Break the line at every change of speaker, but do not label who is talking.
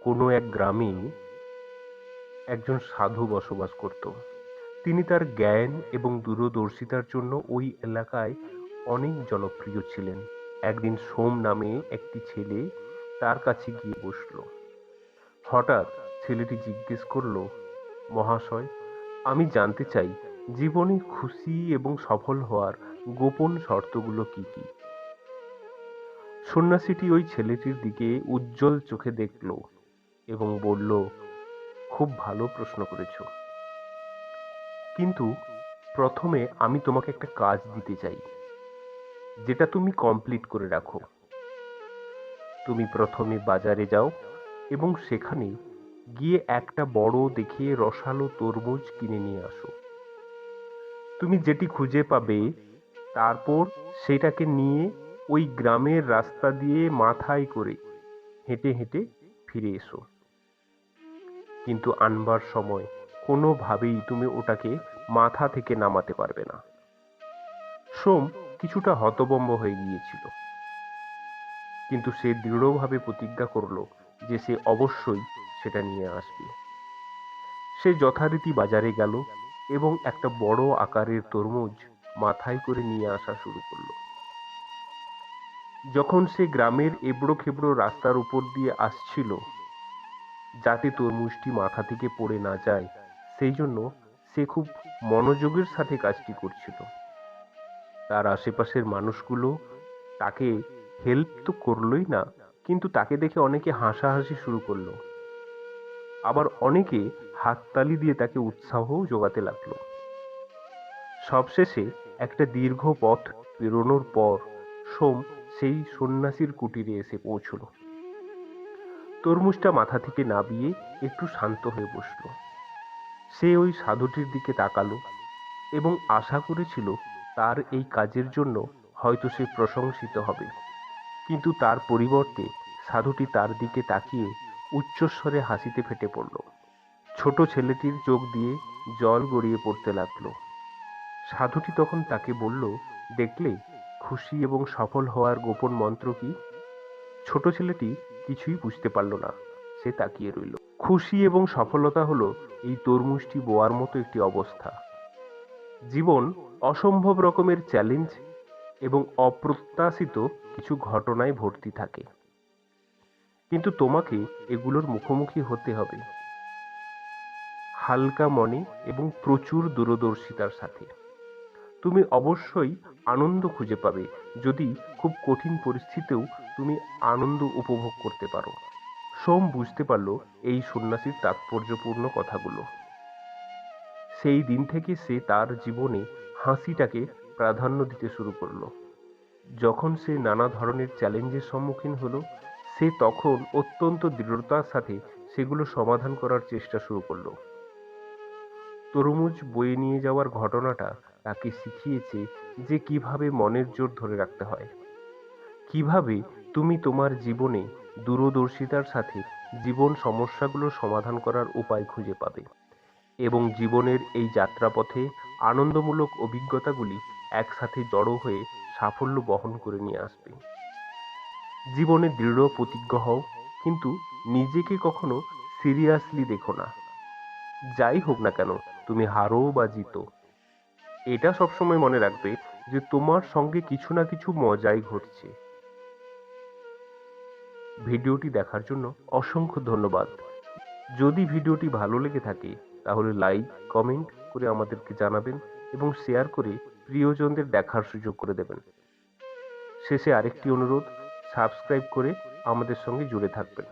কোনো এক গ্রামে একজন সাধু বসবাস করত। তিনি তার জ্ঞান এবং দূরদর্শিতার জন্য ওই এলাকায় অনেক জনপ্রিয় ছিলেন। একদিন সোম নামে একটি ছেলে তার কাছে গিয়ে বসল। হঠাৎ ছেলেটি জিজ্ঞেস করল, মহাশয়, আমি জানতে চাই জীবনে খুশি এবং সফল হওয়ার গোপন শর্তগুলো কি কি? সন্ন্যাসীটি ওই ছেলেটির দিকে উজ্জ্বল চোখে দেখল এবং বলল, খুব ভালো প্রশ্ন করেছো, কিন্তু প্রথমে আমি তোমাকে একটা কাজ দিতে চাই, যেটা তুমি কমপ্লিট করে রাখো। তুমি প্রথমে বাজারে যাও এবং সেখানে গিয়ে একটা বড় দেখে রসালো তরমুজ কিনে নিয়ে আসো। তুমি যেটি খুঁজে পাবে, তারপর সেটাকে নিয়ে ওই গ্রামের রাস্তা দিয়ে মাথায় করে হেঁটে হেঁটে ফিরে এসো। কিন্তু আনবার সময় কোনোভাবেই তুমি ওটাকে মাথা থেকে নামাতে পারবে না। সোম কিছুটা হতভম্ব হয়ে গিয়েছিল, কিন্তু সে দৃঢ়ভাবে প্রতিজ্ঞা করল যে সে অবশ্যই সেটা নিয়ে আসবে। সে যথারীতি বাজারে গেল এবং একটা বড় আকারের তরমুজ মাথায় করে নিয়ে আসা শুরু করলো। যখন সে গ্রামের এবড়ো খেবড়ো রাস্তার উপর দিয়ে আসছিল, যাতে তরমুজটি মাথা থেকে পড়ে না যায়, সেই জন্য সে খুব মনোযোগের সাথে কাজটি করছিল। তার আশেপাশের মানুষগুলো তাকে হেল্প তো করলোই না, কিন্তু তাকে দেখে অনেকে হাসাহাসি শুরু করলো। আবার অনেকে হাততালি দিয়ে তাকে উৎসাহও যোগাতে লাগলো। সবশেষে একটা দীর্ঘ পথ পেরোনোর পর সোম সেই সন্ন্যাসীর কুটিরে এসে পৌঁছল। তরমুজটা মাথা থেকে নামিয়ে একটু শান্ত হয়ে বসল। সে ওই সাধুটির দিকে তাকালো এবং আশা করেছিল তার এই কাজের জন্য হয়তো সে প্রশংসিত হবে, কিন্তু তার পরিবর্তে সাধুটি তার দিকে তাকিয়ে উচ্চস্বরে হাসিতে ফেটে পড়ল। ছোট ছেলেটির চোখ দিয়ে জল গড়িয়ে পড়তে লাগলো। সাধুটি তখন তাকে বলল, দেখলে খুশি এবং সফল হওয়ার গোপন মন্ত্র কি? ছোট ছেলেটি কিছুই বুঝতে পারল না, সে তাকিয়ে রইল। খুশি এবং সফলতা হলো এই তরমুজটি বোয়ার মতো একটি অবস্থা। জীবন অসম্ভব রকমের চ্যালেঞ্জ এবং অপ্রত্যাশিত কিছু ঘটনায় ভর্তি থাকে, কিন্তু তোমাকে এগুলোর মুখোমুখি হতে হবে হালকা মনে এবং প্রচুর দূরদর্শিতার সাথে। তুমি অবশ্যই আনন্দ খুঁজে পাবে যদি খুব কঠিন পরিস্থিতিতেও তুমি আনন্দ উপভোগ করতে পারো। সোম বুঝতে পারল এই সন্ন্যাসীর তাৎপর্যপূর্ণ কথাগুলো। সেই দিন থেকে সে তার জীবনে হাসিটাকে প্রাধান্য দিতে শুরু করলো। যখন সে নানা ধরনের চ্যালেঞ্জের সম্মুখীন হলো, সে তখন অত্যন্ত দৃঢ়তার সাথে সেগুলো সমাধান করার চেষ্টা শুরু করলো। তরমুজ বয়ে নিয়ে যাওয়ার ঘটনাটা তাকে শিখিয়েছে যে কিভাবে মনের জোর ধরে রাখতে হয়, কিভাবে তুমি তোমার জীবনে দূরদর্শিতার সাথে জীবন সমস্যাগুলো সমাধান করার উপায় খুঁজে পাবে এবং জীবনের এই যাত্রাপথে আনন্দমূলক অভিজ্ঞতাগুলি একসাথে জড়ো হয়ে সাফল্য বহন করে নিয়ে আসবে। জীবনে দৃঢ় প্রতিজ্ঞ হও, কিন্তু নিজেকে কখনো সিরিয়াসলি দেখো না। যাই হোক না কেন, তুমি হারো বা জিতো, এটা সবসময় মনে রাখবে যে তোমার সঙ্গে কিছু না কিছু মজাই ঘটছে। ভিডিওটি দেখার জন্য অসংখ্য ধন্যবাদ। যদি ভিডিওটি ভালো লেগে থাকে তাহলে লাইক, কমেন্ট করে আমাদেরকে জানাবেন এবং শেয়ার করে প্রিয়জনদের দেখার সুযোগ করে দেবেন। শেষে আরেকটি অনুরোধ, সাবস্ক্রাইব করে আমাদের সঙ্গে জুড়ে থাকবেন।